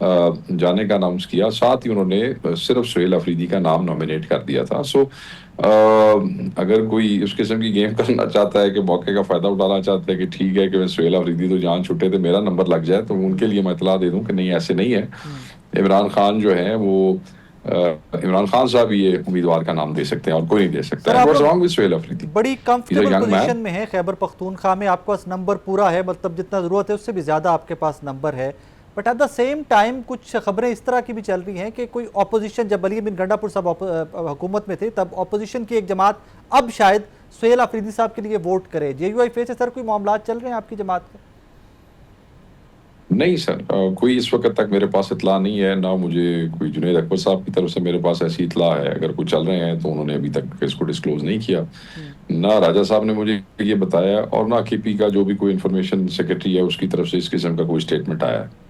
جانے کا اناؤنس کیا، ساتھ ہی انہوں نے صرف سہیل آفریدی کا نام نامینیٹ کر دیا تھا. سو اگر کوئی اس قسم کی گیم کرنا چاہتا ہے کہ موقع کا فائدہ اٹھانا چاہتا ہے کہ ٹھیک ہے کہ سہیل آفریدی تو جان چھٹے تھے میرا نمبر لگ جائے، تو ان کے لیے میں اطلاع دے دوں کہ نہیں، ایسے نہیں ہے. عمران خان جو ہے وہ عمران خان صاحب یہ امیدوار کا نام دے سکتے ہیں اور کوئی نہیں دے سکتا. سر آپ What's لوگ wrong with سہیل آفریدی؟ بڑی He's a comfortable young man. Position میں ہے خیبر پختونخوا میں، آپ کے پاس نمبر پورا ہے، مطلب جتنا ضرورت ہے اس سے بھی زیادہ آپ کے پاس نمبر ہے. But at the same time کچھ خبریں اس طرح کی بھی چل رہی ہیں کہ کوئی اپوزیشن، جب علی بن گنڈا پور صاحب حکومت میں تھے تب اپوزیشن کی ایک جماعت اب شاید سہیل آفریدی صاحب کے لیے ووٹ کرے. جے یو آئی فے سے سر کوئی معاملات چل رہے ہیں آپ کی جماعت کے؟ نہیں سر، کوئی اس وقت تک میرے پاس اطلاع نہیں ہے، نہ مجھے کوئی جنید اکبر صاحب کی طرف سے میرے پاس ایسی اطلاع ہے. اگر کوئی چل رہے ہیں تو انہوں نے ابھی تک اس کو ڈسکلوز نہیں کیا. نہ راجہ صاحب نے مجھے یہ بتایا، اور نہ کے پی کا جو بھی کوئی انفارمیشن سیکرٹری ہے اس کی طرف سے اس قسم کا کوئی اسٹیٹمنٹ آیا ہے.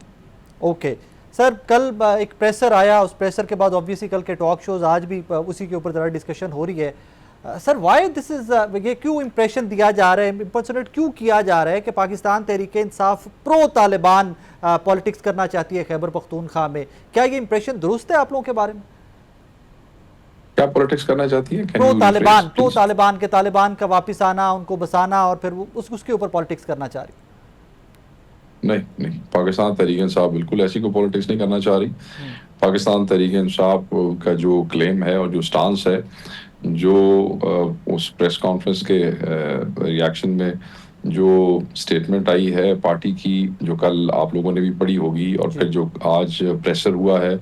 اوکے سر، کل ایک پریسر آیا، اس پریسر کے بعد آبویسلی کل کے ٹاک شوز آج بھی اسی کے اوپر ذرا ڈسکشن ہو رہی ہے. سر وائی دس از، یہ کیوں امپریشن دیا جا رہا ہے، امپرسنیٹ کیوں کیا جا رہا ہے کہ پاکستان تحریک انصاف پرو طالبان پالیٹکس کرنا چاہتی ہے خیبر پختونخوا میں؟ کیا یہ امپریشن درست ہے آپ لوگوں کے بارے میں؟ کیا پولیٹکس کرنا چاہتی ہے؟ پرو طالبان، پرو طالبان کے طالبان کا واپس آنا، ان کو بسانا، اور پھر اس کے اوپر پالیٹکس کرنا چاہ رہی؟ نہیں، پاکستان تحریک انصاف بالکل ایسی کوئی پولیٹکس نہیں کرنا چاہ رہی. پاکستان تحریک انصاف کا جو کلیم ہے اور جو سٹانس ہے، جو اس پریس کانفرنس کے ریاکشن میں جو سٹیٹمنٹ آئی ہے پارٹی کی، جو کل آپ لوگوں نے بھی پڑھی ہوگی، اور پھر جو آج پریسر ہوا ہے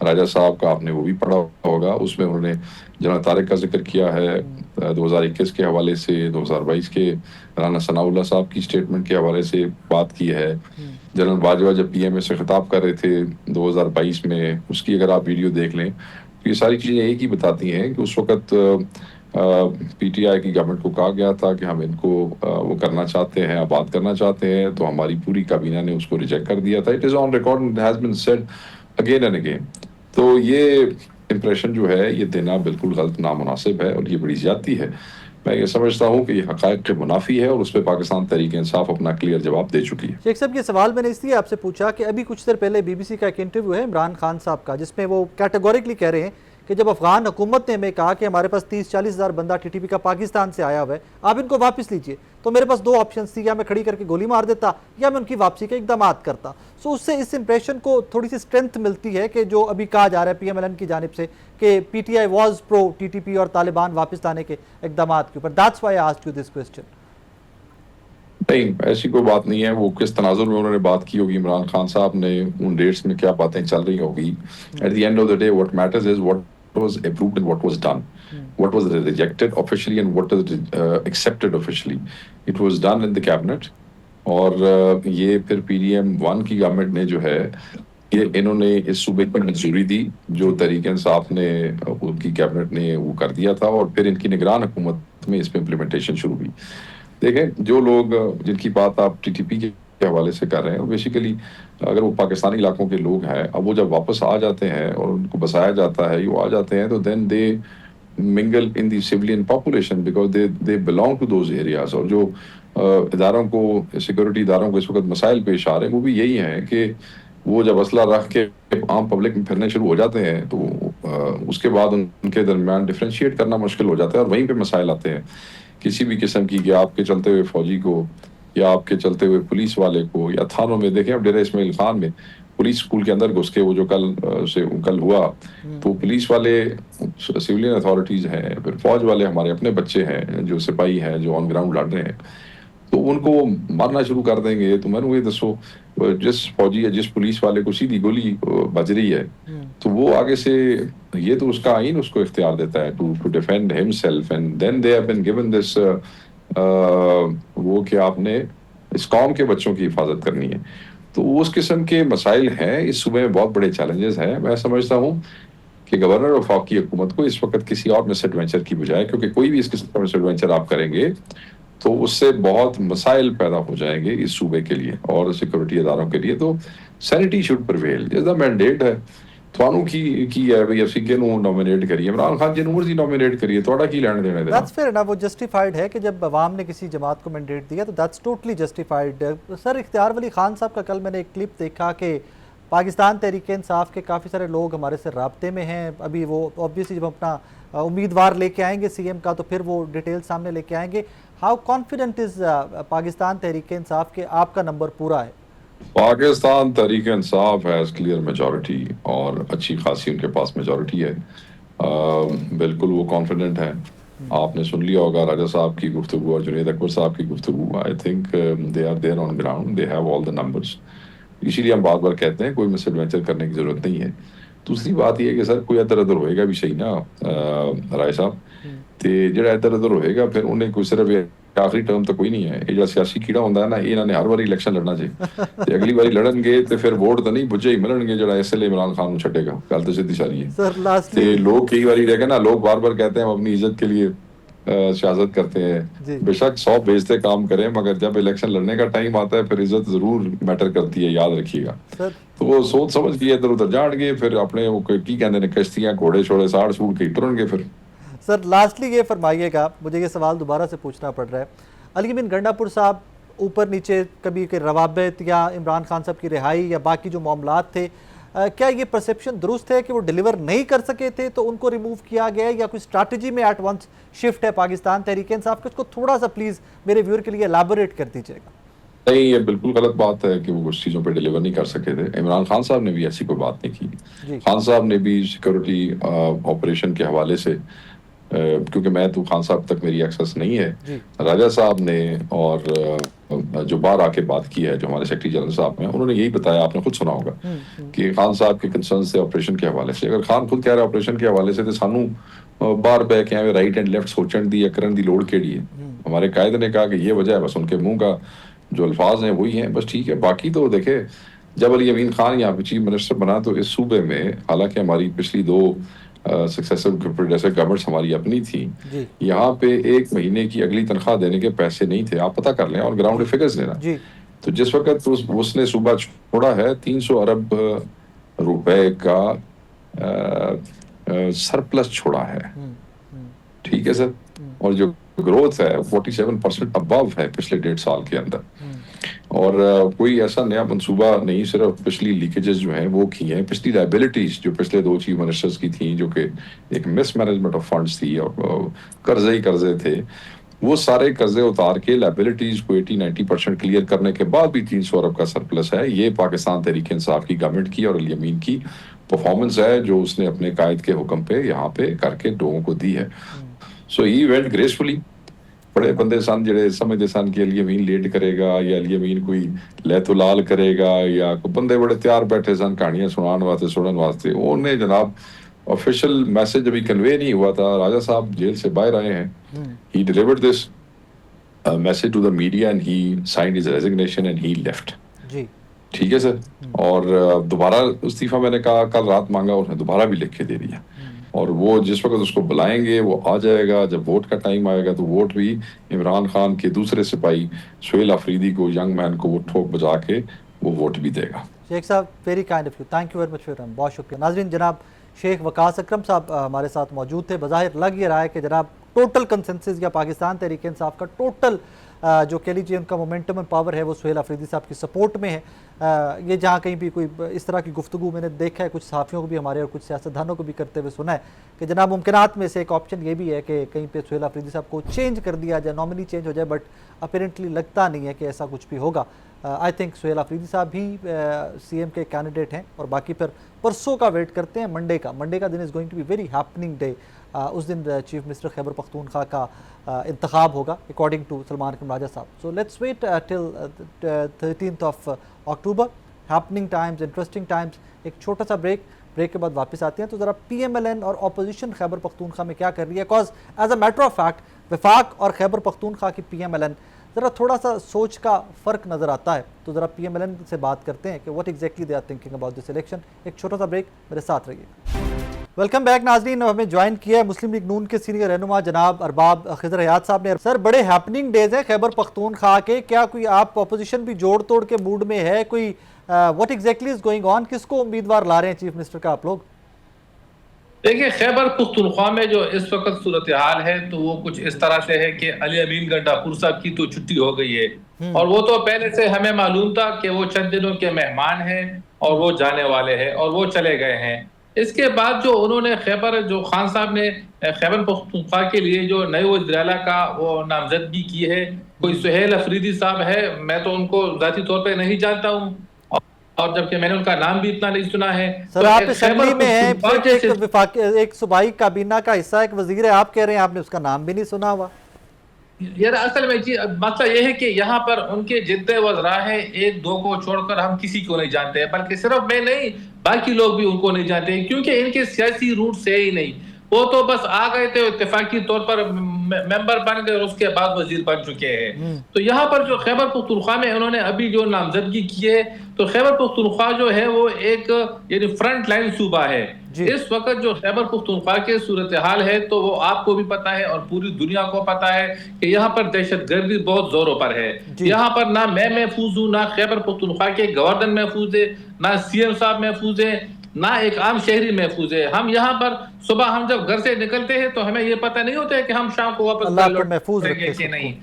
راجہ صاحب کا، آپ نے وہ بھی پڑھا ہوگا. اس میں انہوں نے جنرل طارق کا ذکر کیا ہے 2021 کے حوالے سے، 2022 کے رانا ثناء اللہ صاحب کی سٹیٹمنٹ کے حوالے سے بات کی ہے. جنرل باجوہ جب پی ایم اے سے خطاب کر رہے تھے 2022 میں، اس کی اگر آپ ویڈیو دیکھ لیں تو یہ ساری چیزیں ایک ہی بتاتی ہیں کہ اس وقت پی ٹی آئی کی گورنمنٹ کو کہا گیا تھا کہ ہم ان کو وہ کرنا چاہتے ہیں، آباد کرنا چاہتے ہیں، تو ہماری پوری کابینہ نے اس کو ریجیکٹ کر دیا تھا. It is on record and has been said again and again. تو یہ امپریشن جو ہے یہ دینا بالکل غلط، نامناسب ہے، اور یہ بڑی زیادتی ہے. میں یہ سمجھتا ہوں کہ یہ حقائق کے منافی ہے، اور اس پہ پاکستان تحریک انصاف اپنا کلیئر جواب دے چکی ہے. شیخ صاحب یہ سوال میں نے اس لیے آپ سے پوچھا کہ ابھی کچھ دیر پہلے بی بی سی کا ایک انٹرویو ہے عمران خان صاحب کا، جس میں وہ کیٹیگوریکلی کہہ رہے ہیں کہ جب افغان حکومت نے ہمیں کہا کہ ہمارے پاس 30-40 ہزار بندہ ٹی ٹی پی کا پاکستان سے آیا ہوا ہے، آپ ان کو واپس لیجئے، تو میرے پاس 2 آپشنز تھی، یا میں کھڑی کر کے گولی مار دیتا یا میں ان کی واپسی کے اقدامات کرتا. سو اس سے اس امپریشن کو تھوڑی سی اسٹرینتھ ملتی ہے کہ جو ابھی کہا جا رہا ہے پی ایم ایل این کی جانب سے کہ پی T I was pro T T P اور طالبان واپس لانے کے اقدامات کے اوپر. That's why I asked you this question. نہیں، ایسی کوئی بات نہیں ہے. وہ کس تناظر میں انہوں نے بات کی ہوگی عمران خان صاحب نے، ان ڈیٹس میں کیا باتیں چل رہی ہوگی. At the end of the day what matters is what was approved and what was done. What was rejected officially and what was accepted officially. It was done in the cabinet. اور یہ پھر پی D M 1 کی government نے جو ہے یہ انہوں نے اس صوبے پر منظوری دی جو تحریک انصاف نے، ان کی کیبنٹ نے وہ کر دیا تھا، اور پھر ان کی نگران حکومت میں اس پہ امپلیمنٹیشن شروع ہوئی. دیکھیں، جو لوگ جن کی بات آپ ٹی ٹی پی کے حوالے سے کر رہے ہیں، بیسیکلی اگر وہ پاکستانی علاقوں کے لوگ ہیں، اب وہ جب واپس آ جاتے ہیں اور ان کو بسایا جاتا ہے، وہ آ جاتے ہیں، تو دین دے mingle in the civilian population because they belong to those areas. اور جو اداروں کو، سیکورٹی اداروں کو اس وقت مسائل پیش آ رہے ہیں وہ بھی یہی ہیں کہ وہ جب اسلحہ رکھ کے عام پبلک میں پھرنے شروع ہو جاتے ہیں تو اس کے بعد ان کے درمیان ڈفرینشیٹ کرنا مشکل ہو جاتا ہے، اور وہیں پہ مسائل آتے ہیں کسی بھی قسم کی، کہ آپ کے چلتے ہوئے فوجی کو یا آپ کے چلتے ہوئے پولیس والے کو یا تھانوں میں. دیکھیں اب ڈیرہ اسماعیل خان میں پولیس اسکول کے اندر گھس کے وہ جو کل ہوا، تو پولیس والے سویلین اتھارٹیز ہیں، پھر فوج والے ہمارے اپنے بچے ہیں جو سپاہی ہیں جو آن گراؤنڈ لڑ رہے ہیں، تو ان کو مارنا شروع کر دیں گے. تو میں نے یہ دسو، جس فوجی یا جس پولیس والے کو سیدھی گولی بج رہی ہے تو وہ آگے سے، یہ تو اس کا آئین اس کو اختیار دیتا ہے to defend himself, and then they have been given this وہ کہ آپ نے اس قوم کے بچوں کی حفاظت کرنی ہے. تو اس قسم کے مسائل ہیں اس صوبے میں، بہت بڑے چیلنجز ہیں. میں سمجھتا ہوں کہ گورنر وفاقی حکومت کو اس وقت کسی اور مس ایڈوینچر کی بجائے، کیونکہ کوئی بھی اس قسم کا مس ایڈوینچر آپ کریں گے تو اس سے بہت مسائل پیدا ہو جائیں گے اس صوبے کے لیے اور سیکورٹی اداروں کے لیے. تو سینٹی شوڈ پریویل، جیسا مینڈیٹ ہے تھانوں کی ہے بھئی اسی کے نو نومینیٹ کریے، عمران خان جی مرضی نومینیٹ کریے، تھوڑا کی لینے دینے دینا. دیٹس فیئر نا، وہ جسٹیفائڈ ہے کہ جب عوام نے کسی جماعت کو مینڈیٹ دیا تو دیٹس ٹوٹلی جسٹیفائڈ. سر اختیار ولی خان صاحب کا کل میں نے ایک کلپ دیکھا کہ پاکستان تحریک انصاف کے کافی سارے لوگ ہمارے سے رابطے میں ہیں. ابھی وہ اوبویسلی جب اپنا امیدوار لے کے آئیں گے سی ایم کا تو پھر وہ ڈیٹیل سامنے لے کے آئیں گے. ہاؤ کانفیڈنٹ از پاکستان تحریک انصاف کے آپ کا نمبر پورا ہے؟ Pakistan Tehreek Insaf has clear majority اور اچھی خاصی ان کے پاس میجورٹی ہے. بالکل وہ کانفیڈنٹ ہے. آپ نے سن لیا ہوگا راجہ صاحب کی گفتگو اور جنید اکبر صاحب کی گفتگو. I think they are there on ground, they have all the numbers. اسی لیے ہم بار بار کہتے ہیں کوئی مس ایڈوینچر کرنے کی ضرورت نہیں ہے. دوسری بات یہ ہے کہ سر کوئی ادھر ادھر ہوئے گا بھی صحیح نا رائے صاحب, تے جڑا ادھر ادھر ہوئے گا پھر انہیں کوئی صرف آخری ٹرم تو کوئی نہیں ہے. یہ جو سیاسی کیڑا ہوتا ہے نا, یہ انہوں نے ہر بار الیکشن لڑنا چاہیے تے اگلی باری لڑن گے تے پھر ووٹ تو نہیں بجے ہی ملن گے جڑا اس لیے عمران خان کو چھٹے گا. گل تو سیدھی ساری ہے. تے لوگ کئی باری رہ گئے نا, لوگ بار بار کہتے ہیں ہم اپنی عزت کے لیے سیاست کرتے ہیں. بے شک 100 بیچتے کام کریں, مگر جب الیکشن لڑنے کا ٹائم آتا ہے پھر عزت ضرور میٹر کرتی ہے, یاد رکھیے گا. تو وہ سوچ سمجھ کے ادھر ادھر جان گے, پھر اپنے وہ کی کہتے ہیں کشتیاں گھوڑے چھوڑے ساڑ سوڑ کے ٹرن گے. پھر سر لاسٹلی یہ فرمائیے گا, مجھے یہ سوال دوبارہ سے پوچھنا پڑ رہا ہے. علی امین گنڈا پور صاحب اوپر نیچے کبھی کہ روابط یا عمران خان صاحب کی رہائی یا باقی جو معاملات تھے, کیا یہ پرسیپشن درست ہے کہ وہ ڈیلیور نہیں کر سکے تھے تو ان کو ریموو کیا گیا, یا کوئی اسٹریٹجی میں ایٹ ونس شفٹ ہے پاکستان تحریک انصاف کا؟ اس کو تھوڑا سا پلیز میرے ویور کے لیے الیبوریٹ کر دیجیے گا. نہیں, یہ بالکل غلط بات ہے کہ وہ کچھ چیزوں پہ ڈیلیور نہیں کر سکے تھے. عمران خان صاحب نے بھی ایسی کوئی بات نہیں کی. خان صاحب نے بھی سیکورٹی آپریشن کے حوالے سے, کیونکہ میں تو خان صاحب تک میری ایکسس نہیں ہے, راجہ صاحب نے اور جو باہر آ کے بات کی ہے جو ہمارے سیکرٹری جنرل صاحب ہیں, انہوں نے یہی بتایا, آپ نے خود سنا ہوگا کہ خان صاحب کے کنسرنز تھے آپریشن کے حوالے سے. اگر خان خود کہہ رہے آپریشن کے حوالے سے تو سانو باہر پہ کہ رائٹ اینڈ لیفٹ سوچن دی یا کرن دی لوڑ کیڑی ہے. ہمارے قائد نے کہا کہ یہ وجہ ہے, بس ان کے منہ کا جو الفاظ ہیں وہی ہیں, بس ٹھیک ہے. باقی تو دیکھیں, جب علی امین خان یہاں پہ چیف منسٹر بنا تو اس صوبے میں, حالانکہ ہماری پچھلی 2 سکسیسو جیسے گورنمنٹس ہماری اپنی تھی, یہاں پہ 1 مہینے کی اگلی تنخواہ دینے کے پیسے نہیں تھے. آپ پتہ کر لیں اور گراؤنڈ فگرز لینا. تو جس وقت اس نے صوبہ چھوڑا ہے 300 ارب روپے کا سرپلس چھوڑا ہے. ٹھیک ہے سر, اور جو گروتھ ہے 47% ابو ہے پچھلے 1.5 سال کے اندر. اور کوئی ایسا نیا منصوبہ نہیں, صرف پچھلی لیکیجز جو ہیں وہ کی ہیں. پچھلی لائبلٹیز جو پچھلے 2 چیف منسٹرز کی تھیں, جو کہ ایک مس مینجمنٹ آف فنڈز تھی اور قرضے ہی قرضے تھے, وہ سارے قرضے اتار کے لائبلٹیز کو 80-90% کلیئر کرنے کے بعد بھی 300 ارب کا سرپلس ہے. یہ پاکستان تحریک انصاف کی گورنمنٹ کی اور علی امین کی پرفارمنس ہے جو اس نے اپنے قائد کے حکم پہ یہاں پہ کر کے لوگوں کو دی ہے. سو ہی وینٹ گریسفلی. بڑے بندے سن جڑے سمجھتے سن کہ علی امین لیٹ کرے گا یا علی امین کوئی لیت و لال کرے گا, یا بندے بڑے تیار بیٹھے سن کہانیاں سنان واسطے سنن واسطے. انہوں نے جناب آفیشیل میسج ابھی کنوے نہیں ہوا تھا, راجہ صاحب جیل سے باہر آئے ہیں, he delivered this message to the media and he signed his resignation and he left. ٹھیک ہے سر. اور دوبارہ استعفیٰ میں نے کہا کل رات مانگا, اس نے دوبارہ بھی لکھ کے دے دیا. اور وہ جس وقت اس کو بلائیں گے وہ آ جائے گا. جب ووٹ کا ٹائم آئے گا تو ووٹ بھی عمران خان کے دوسرے سپاہی سہیل آفریدی کو, ینگ مین کو, وہ ٹھوک بجا کے وہ ووٹ بھی دے گا. شیخ صاحب very kind of you, thank you very much for, بہت شکریہ. ناظرین, جناب شیخ وقاص اکرم صاحب ہمارے ساتھ موجود تھے. بظاہر لگ یہ رہا ہے کہ جناب ٹوٹل کنسنسس یا پاکستان تحریک انصاف کا ٹوٹل جو کہہ لیجیے ان کا مومنٹم اینڈ پاور ہے وہ سہیل آفریدی صاحب کی سپورٹ میں ہے. یہ جہاں کہیں بھی کوئی اس طرح کی گفتگو میں نے دیکھا ہے, کچھ صحافیوں کو بھی ہمارے اور کچھ سیاستدانوں کو بھی کرتے ہوئے سنا ہے کہ جناب ممکنات میں سے ایک آپشن یہ بھی ہے کہ کہیں پہ سہیل آفریدی صاحب کو چینج کر دیا جائے, نامنی چینج ہو جائے, بٹ اپیرنٹلی لگتا نہیں ہے کہ ایسا کچھ بھی ہوگا. آئی تھنک سہیل آفریدی صاحب بھی سی ایم کے کینڈیڈیٹ ہیں, اور باقی پھر پرسوں کا ویٹ کرتے ہیں, منڈے کا دن is going to be very happening day. اس دن چیف منسٹر خیبر پختونخوا کا انتخاب ہوگا according to Salman Akram Raja sahib. So let's wait till 13th of October. Happening times, interesting times. ایک چھوٹا سا بریک کے بعد واپس آتے ہیں تو ذرا پی ایم ایل این اور اپوزیشن خیبر پختونخوا میں کیا کر رہی ہے, because as a matter of fact وفاق اور خیبر پختونخوا کی پی ایم ایل این ذرا تھوڑا سا سوچ کا فرق نظر آتا ہے. تو ذرا پی ایم ایل این سے بات کرتے ہیں کہ what exactly they are thinking about this election. ایک چھوٹا سا بریک, میرے ساتھ رہیے. ویلکم بیک ناظرین. ہمیں جوائن کیا ہے مسلم لیگ نون کے سینئر رہنما جناب ارباب خضر حیات صاحب نے. سر بڑے ہیپننگ ڈیز ہیں خیبر پختونخوا کے, کیا کوئی آپ اپوزیشن بھی جوڑ توڑ کے موڈ میں ہے, کوئی what exactly is going on, کس کو امیدوار لا رہے ہیں چیف منسٹر کا آپ لوگ؟ دیکھیں خیبر پختونخوا میں جو اس وقت صورتحال ہے تو وہ کچھ اس طرح سے ہے کہ علی امین گنڈا پور صاحب کی تو چھٹی ہو گئی ہے, اور وہ تو پہلے سے ہمیں معلوم تھا کہ وہ چند دنوں کے مہمان ہیں, اور وہ جانے والے ہیں اور وہ چلے گئے ہیں. اس کے بعد جو انہوں نے جو خان صاحب نے خیبر پختونخوا کے لیے جو نئے وزیر اعلیٰ کا وہ نامزدگی کی ہے، کوئی سہیل افریدی صاحب ہے، میں تو ان کو ذاتی طور پہ نہیں جانتا ہوں، اور جبکہ میں نے ان کا نام بھی اتنا نہیں سنا ہے. سر آپ اسمبلی میں ہیں، ایک صوبائی کابینہ کا حصہ ایک وزیر ہے، آپ کہہ رہے ہیں آپ نے اس کا نام بھی نہیں سنا ہوا. یار اصل میں مسئلہ یہ ہے کہ یہاں پر ان کے جتنے وزراء ہیں ایک دو کو چھوڑ کر ہم کسی کو نہیں جانتے ہیں، بلکہ صرف میں نہیں باقی لوگ بھی ان کو نہیں جانتے ہیں، کیونکہ ان کے سیاسی روٹ سے ہی نہیں. وہ تو بس آ گئے تھے اتفاقی طور پر ممبر بن گئے اور اس کے بعد وزیر بن چکے ہیں. تو یہاں پر جو خیبر پختونخوا میں انہوں نے ابھی جو نامزدگی کی ہے، تو خیبر پختونخوا جو ہے وہ ایک یعنی فرنٹ لائن صوبہ ہے. اس وقت جو خیبر پختونخوا کے صورتحال ہے تو وہ آپ کو بھی پتا ہے اور پوری دنیا کو پتا ہے کہ یہاں پر دہشت گردی بہت زوروں پر ہے. یہاں پر نہ میں محفوظ ہوں، نہ خیبر پختونخوا کے گورنر محفوظ ہے، نہ سی ایم صاحب محفوظ ہے، نہ ایک عام شہری محفوظ ہے. ہم یہاں پر صبح ہم جب گھر سے نکلتے ہیں تو ہمیں یہ پتہ نہیں ہوتا ہے کہ ہم شام کو واپس محفوظ رکھیں کہ نہیں.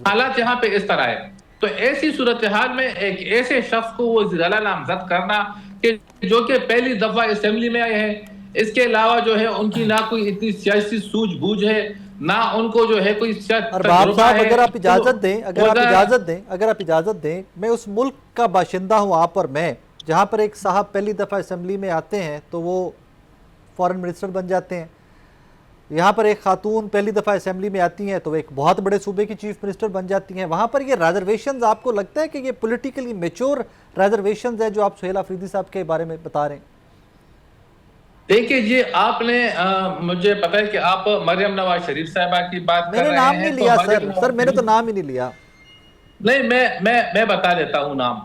حالات یہاں پہ اس طرح ہے. تو ایسی صورتحال میں ایک ایسے شخص کو وزیر اعلیٰ نامزد کرنا کہ جو کہ پہلی دفعہ اسمبلی میں آئے ہیں، اس کے علاوہ جو ہے ان کی نہ کوئی اتنی سیاسی سوجھ بوجھ ہے، نہ ان کو جو ہے کوئی ارباب صاحب اگر آپ اجازت دیں میں اس ملک کا باشندہ ہوں، آپ اور میں، جہاں پر ایک صاحب پہلی دفعہ اسمبلی میں آتے ہیں تو وہ فورن منسٹر بن جاتے ہیں. یہاں پر ایک خاتون پہلی دفعہ اسمبلی میں آتی ہیں تو وہ ایک بہت بڑے صوبے کی چیف منسٹر بن جاتی ہیں. وہاں پر یہ ریزرویشنز آپ کو لگتا ہے کہ یہ پولیٹیکلی میچور ریزرویشنز ہے جو آپ سہیل افریدی صاحب کے بارے میں بتا رہے ہیں؟ دیکھیں جی، آپ نے مجھے پتا ہے کہ آپ مریم نواز شریف صاحبہ کی بات کر رہے ہیں. میں نے نام نہیں لیا سر، میں نے تو نام ہی نہیں لیا. نہیں، میں بتا دیتا ہوں نام.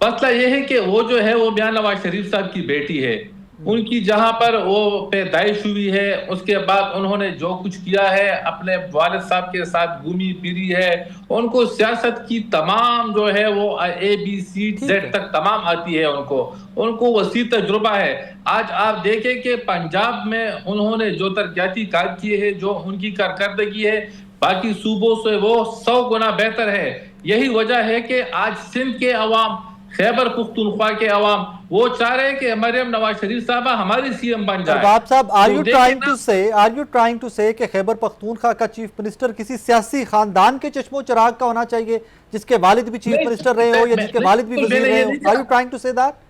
مسئلہ یہ ہے کہ وہ جو ہے وہ میاں نواز شریف صاحب کی بیٹی ہے. ان کی جہاں پر وہ پیدائش ہوئی ہے، اس کے بعد انہوں نے جو کچھ کیا ہے اپنے والد صاحب کے ساتھ گھومی پھری ہے. ان کو سیاست کی تمام جو ہے وہ ABCZ تک تمام آتی ہے. ان کو وسیع تجربہ ہے. آج آپ دیکھیں کہ پنجاب میں انہوں نے جو ترقیاتی کام کیے ہیں، جو ان کی کارکردگی ہے باقی صوبوں سے وہ 100 گنا بہتر ہے. یہی وجہ ہے کہ آج سندھ کے عوام، خیبر پختونخوا کے عوام وہ چاہ رہے ہیں کہ مریم نواز شریف صاحبہ ہماری سی ایم بن جائے. ارباب صاحب are you trying to say کہ خیبر پختونخوا کا چیف منسٹر کسی سیاسی خاندان کے چشم و چراغ کا ہونا چاہیے جس کے والد بھی چیف منسٹر رہے ہو یا جس کے والد بھی وزیر رہے ہو؟ are you trying to say that؟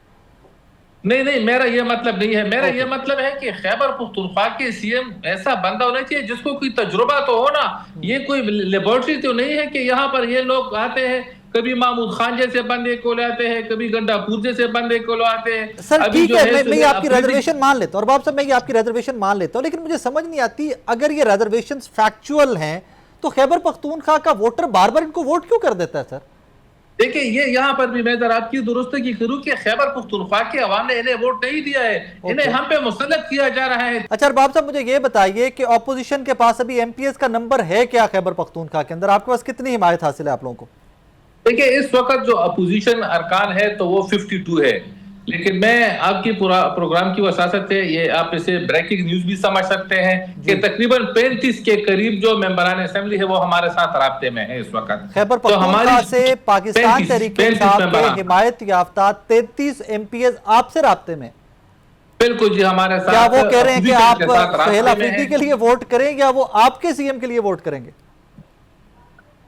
نہیں، میرا یہ مطلب نہیں ہے. میرا یہ مطلب ہے کہ خیبر پختونخوا کے سی ایم ایسا بندہ ہونا چاہیے جس کو کوئی تجربہ تو ہونا. یہ کوئی لیبورٹری تو نہیں ہے کہ یہاں پر یہ لوگ آتے ہیں، کبھی محمود خان جیسے بندے کو لاتے ہیں، کبھی گنڈا پور جیسے بندے کو لاتے ہیں. سر ٹھیک ہے، میں یہ آپ کی ریزرویشن مان لیتا ہوں، اور باب صاحب میں یہ آپ کی ریزرویشن مان لیتا ہوں، لیکن مجھے سمجھ نہیں آتی اگر یہ ریزرویشنز فیکچول ہیں تو خیبر پختونخوا کا ووٹر بار بار ان کو ووٹ کیوں کر دیتا ہے؟ سر دیکھیں یہ یہاں پر بھی میں ذرا آپ کی درستگی کروں کہ خیبر پختونخوا کے عوام نے انہیں ووٹ نہیں دیا ہے، انہیں ہم پہ مسلط کیا جا رہا ہے. اچھا ارباب صاحب مجھے یہ بتائیے کہ اپوزیشن کے پاس ابھی MPs کا نمبر ہے کیا خیبر پختونخوا کے اندر؟ آپ کے پاس کتنی حمایت حاصل ہے آپ لوگوں کو؟ دیکھیں اس وقت جو اپوزیشن ارکان ہے تو وہ 52 ہے، لیکن میں آپ کی پروگرام کی وساطت سے یہ آپ اسے بریکنگ نیوز بھی سمجھ سکتے ہیں کہ تقریباً 35 کے قریب جو ممبران اسمبلی ہے وہ ہمارے ساتھ رابطے میں ہے اس وقت. خیبر پختونخوا سے پاکستان تحریک انصاف کے حمایت یافتہ 33 MPs آپ سے رابطے میں؟ بالکل جی، ہمارے ساتھ. کیا وہ کہہ رہے ہیں کہ آپ سہیل افریدی کے لیے ووٹ کریں یا وہ آپ کے سی ایم کے لیے ووٹ کریں گے؟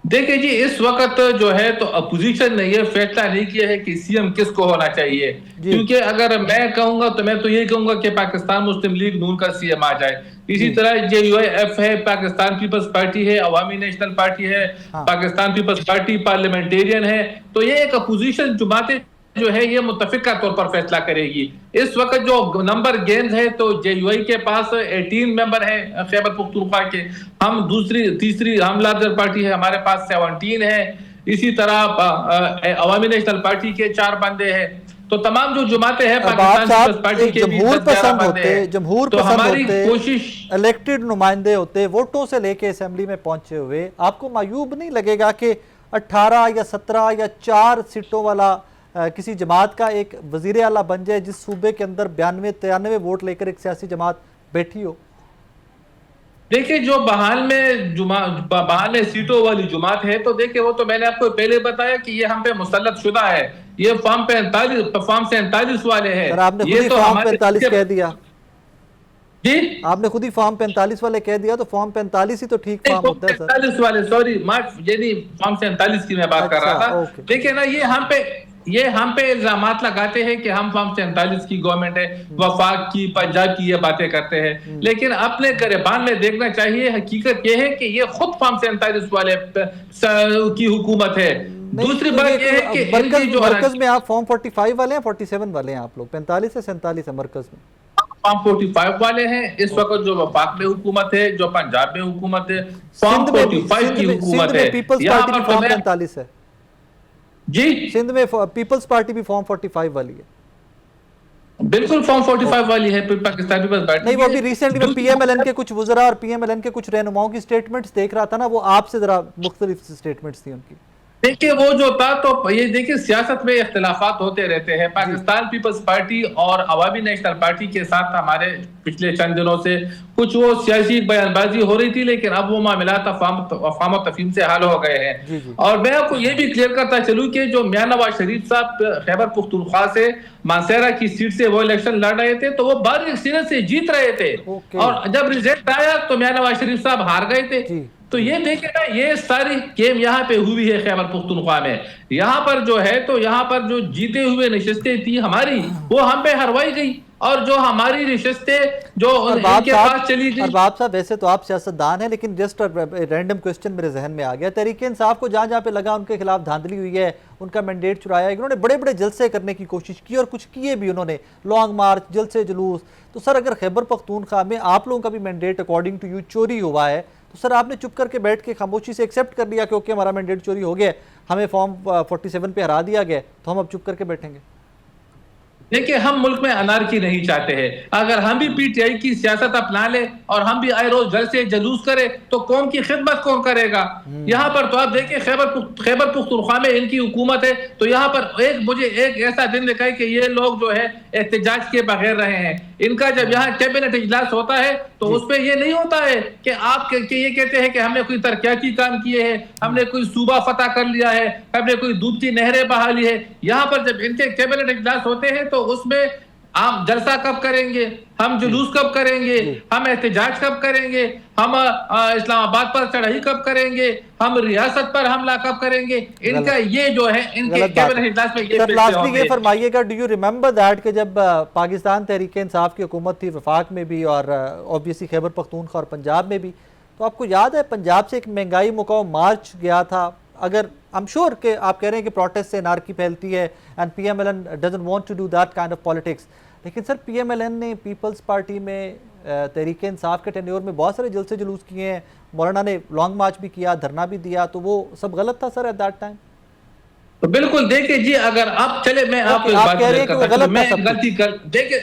دیکھیں جی اس وقت جو ہے تو اپوزیشن نے یہ فیصلہ نہیں کیا ہے کہ سی ایم کس کو ہونا چاہیے، کیونکہ اگر میں کہوں گا تو میں تو یہی کہوں گا کہ پاکستان مسلم لیگ نون کا سی ایم آ جائے. اسی طرح JUIF ہے، پاکستان پیپلز پارٹی ہے، عوامی نیشنل پارٹی ہے، پاکستان پیپلز پارٹی پارلیمنٹیرین ہے. تو یہ ایک اپوزیشن جماعتیں جو ہے یہ متفقہ طور پر فیصلہ کرے گی. اس وقت جو نمبر گینز ہے تو JUI کے پاس 18 ممبر ہے خیبر پختونخوا کے، ہم تیسری ہم لارجر پارٹی ہے، ہمارے پاس 17 ہے. اسی طرح عوامی نیشنل پارٹی کے 4 بندے ہیں. تو تمام جو جماعتیں ہیں پاکستان پیپلز پارٹی کے بھی 11 بندے ہیں. تو ہماری کوشش الیکٹڈ نمائندے ہوتے ووٹوں سے لے کے اسمبلی میں پہنچے ہوئے، آپ کو معیوب نہیں لگے گا کہ 18 یا 17 یا 4 سیٹوں والا کسی جماعت کا ایک وزیر اعلیٰ بن جائے جس صوبے کے اندر 92-93 ووٹ لے کر ایک سیاسی جماعت بیٹھی ہو؟ دیکھیں جو بہال میں سیٹوں والی جماعت ہے تو دیکھیں وہ تو میں نے آپ کو پہلے بتایا کہ یہ ہم پہ مسلط شدہ ہے. یہ فارم 47 والے ہیں. سر آپ نے خود ہی فارم 45 کہہ دیا. جی آپ نے خود ہی فارم 45 والے کہہ دیا, تو فارم 45 ہی تو ٹھیک فارم ہوتا ہے سر. 45 والے, سوری یعنی فارم 47 کی میں بات کر رہا تھا. دیکھیں نا, یہ ہم پہ الزامات لگاتے ہیں کہ ہم فارم 47 کی گورنمنٹ ہے, وفاق کی, پنجاب کی یہ باتیں کرتے ہیں, لیکن اپنے گریبان میں دیکھنا چاہیے. حقیقت یہ ہے کہ یہ خود فارم 47 والے کی حکومت ہے. دوسری بات یہ ہے کہ مرکز میں آپ فارم 45 والے ہیں, 47 والے ہیں آپ لوگ, 45 سے 47 ہے مرکز میں. فارم 45 والے ہیں اس وقت, جو وفاق میں حکومت ہے, جو پنجاب میں حکومت ہے, فارم 45 کی حکومت ہے. پیپلز پارٹی بھی فارم 45 ہے جی, سندھ میں پیپلز پارٹی بھی فارم 45 والی ہے. بالکل فارم 45 والی ہے پاکستان پیپلز پارٹی. نہیں, وہ ابھی ریسنٹلی میں پی ایم ایل این کے کچھ وزراء اور پی ایم ایل این کے کچھ رہنماؤں کی سٹیٹمنٹس دیکھ رہا تھا نا, وہ آپ سے ذرا مختلف سٹیٹمنٹس تھی ان کی. دیکھیں وہ جو تھا, تو یہ دیکھیں سیاست میں اختلافات ہوتے رہتے ہیں. پاکستان پیپلز پارٹی اور عوامی نیشنل پارٹی کے ساتھ ہمارے پچھلے چند دنوں سے کچھ وہ سیاسی بیان بازی ہو رہی تھی, لیکن اب وہ معاملات افہام و تفہیم سے حل ہو گئے ہیں. اور میں آپ کو یہ بھی کلیئر کرتا چلوں کہ جو میاں نواز شریف صاحب خیبر پختونخوا سے مانسہرہ کی سیٹ سے وہ الیکشن لڑ رہے تھے, تو وہ باریک سینے سے جیت رہے تھے, اور جب ریزلٹ آیا تو میاں نواز شریف صاحب ہار گئے تھے. تو یہ دیکھیں نا, یہ ساری گیم یہاں پہ ہوئی ہے خیبر پختونخوا میں. یہاں پر جو ہے, تو یہاں پر جو جیتے ہوئے نشستیں تھی ہماری, وہ ہم پہ ہروائی گئی, اور جو ہماری نشستیں جو ان کے پاس چلی گئی. ارباب صاحب ویسے تو آپ سیاستدان ہیں, لیکن جسٹ رینڈم کوسچن میرے ذہن میں آ گیا. تحریک انصاف کو جہاں جہاں پہ لگا ان کے خلاف دھاندلی ہوئی ہے, ان کا مینڈیٹ چرایا, انہوں نے بڑے بڑے جلسے کرنے کی کوشش کی, اور کچھ کیے بھی انہوں نے, لانگ مارچ, جلسے جلوس. تو سر اگر خیبر پختونخوا میں آپ لوگوں کا بھی مینڈیٹ اکارڈنگ ٹو یو چوری ہوا ہے, تو سر آپ نے چپ کر کے بیٹھ کے خاموشی سے ایکسیپٹ کر لیا کہ اوکے ہمارا مینڈیٹ چوری ہو گیا, ہمیں فارم 47 پہ ہرا دیا گیا, تو ہم اب چپ کر کے بیٹھیں گے؟ دیکھیں, ہم ملک میں انارکی نہیں چاہتے ہیں. اگر ہم بھی پی ٹی آئی کی سیاست اپنا لیں اور ہم بھی آئے روز جلسے جلوس کریں, تو قوم کی خدمت کون کرے گا؟ یہاں پر تو آپ دیکھیں خیبر پختونخوا میں ان کی حکومت ہے, تو یہاں پر مجھے ایک ایسا دن دکھائے کہ یہ لوگ جو ہے احتجاج کے بغیر رہے ہیں. ان کا جب یہاں کیبنٹ اجلاس ہوتا ہے, تو اس پہ یہ نہیں ہوتا ہے کہ آپ یہ کہتے ہیں کہ ہم نے کوئی ترقیاتی کام کیے ہیں, ہم نے کوئی صوبہ فتح کر لیا ہے, ہم نے کوئی دودھ کی نہریں بہا لی ہے. یہاں پر جب ان کے کیبنٹ اجلاس ہوتے ہیں, تو اس میں ہم جلسہ کب کریں گے, ہم جلوس کب کریں گے, ہم احتجاج کب کریں گے, ہم اسلام آباد پر چڑھائی کب کریں گے, ہم ریاست پر حملہ کب کریں گے, ان کا یہ جو ہے ان کے کیبنٹ اجلاس میں یہ لاسٹلی یہ فرمائیے گا, ڈو یو ریممبر دیٹ کہ جب پاکستان تحریک انصاف کی حکومت تھی وفاق میں بھی, اور اوبیسلی خیبر پختونخوا اور پنجاب میں بھی, تو آپ کو یاد ہے پنجاب سے ایک مہنگائی مقاوم مارچ گیا تھا؟ اگر I'm sure کہ آپ کہہ رہے ہیں کہ پروٹیسٹ سے انارکی پھیلتی ہے, and PMLN doesn't want to do that kind of politics, لیکن سر پی ایم ایل این نے پیپلز پارٹی میں تحریک انصاف کے ٹینیور میں بہت سارے جلسے جلوس کیے ہیں, مولانا نے لانگ مارچ بھی کیا, دھرنا بھی دیا, تو وہ سب غلط تھا سر ایٹ دیٹ ٹائم؟ تو بالکل دیکھیں جی, اگر آپ چلے میں آپ کو آپ کہہ رہے ہیں کہ وہ غلط تھا سب کچھ. دیکھیں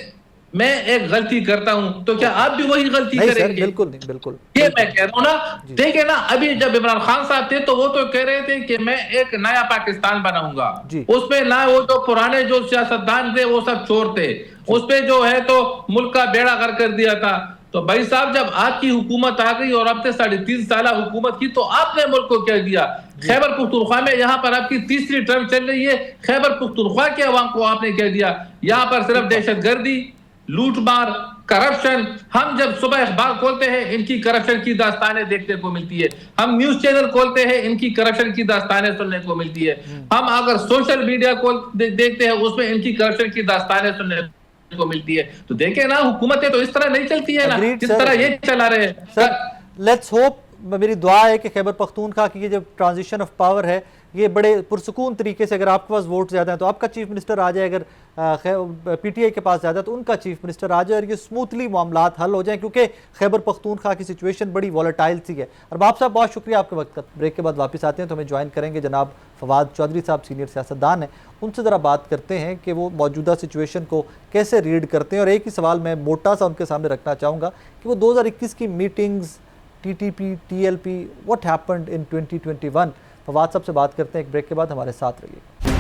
میں ایک غلطی کرتا ہوں, تو کیا آپ بھی وہی غلطی کریں گے؟ بالکل نہیں, بالکل یہ میں کہہ رہا ہوں نا. دیکھیں نا, ابھی جب عمران خان صاحب تھے, تو وہ تو کہہ رہے تھے کہ میں ایک نیا پاکستان بناؤں گا. اس میں نہ وہ جو پرانے جو سیاستدان تھے وہ سب چور تھے, اس پہ جو ہے تو ملک کا بیڑا غرق کر دیا تھا. تو بھائی صاحب, جب آپ کی حکومت آ گئی اور اب سے 3.5 سالہ حکومت کی, تو آپ نے ملک کو کیا دیا؟ خیبر پختونخوا میں یہاں پر آپ کی تیسری ٹرم چل رہی ہے, خیبر پختونخوا کے عوام کو آپ نے کیا دیا؟ یہاں پر صرف دہشت گردی, لوٹ مار, کرپشن. ہم جب صبح اخبار کھولتے ہیں, ان کی کرپشن کی داستانیں دیکھنے کو ملتی ہے. ہم نیوز چینل کھولتے ہیں, ان کی کرپشن کی داستانیں سننے کو ملتی ہے. ہم اگر سوشل میڈیا کو دیکھتے ہیں, اس میں ان کی کرپشن کی داستانیں سننے کو ملتی ہے. تو دیکھیں نا, حکومتیں تو اس طرح نہیں چلتی ہے نا جس طرح یہ چلا رہے ہیں. سر لیٹس ہوپ, میری دعا ہے کہ خیبر پختونخوا کی یہ جو ٹرانزیشن آف پاور ہے, یہ بڑے پرسکون طریقے سے, اگر آپ کے پاس ووٹ زیادہ ہیں تو آپ کا چیف منسٹر آ جائے, اگر پی ٹی آئی کے پاس زیادہ تو ان کا چیف منسٹر آ جائے, اور یہ سموتھلی معاملات حل ہو جائیں, کیونکہ خیبر پختونخوا کی سچویشن بڑی وولٹائل سی ہے. اور باپ صاحب بہت شکریہ آپ کے وقت کا. بریک کے بعد واپس آتے ہیں تو ہمیں جوائن کریں گے جناب فواد چودھری صاحب, سینئر سیاستدان ہیں, ان سے ذرا بات کرتے ہیں کہ وہ موجودہ سچویشن کو کیسے ریڈ کرتے ہیں. اور ایک ہی سوال میں موٹا سا ان کے سامنے رکھنا چاہوں گا کہ وہ 2021 کی meetings, T T P, T L P, what happened in 2021, Fawad صاحب سے بات کرتے ہیں. ایک بریک کے بعد ہمارے ساتھ رہیے.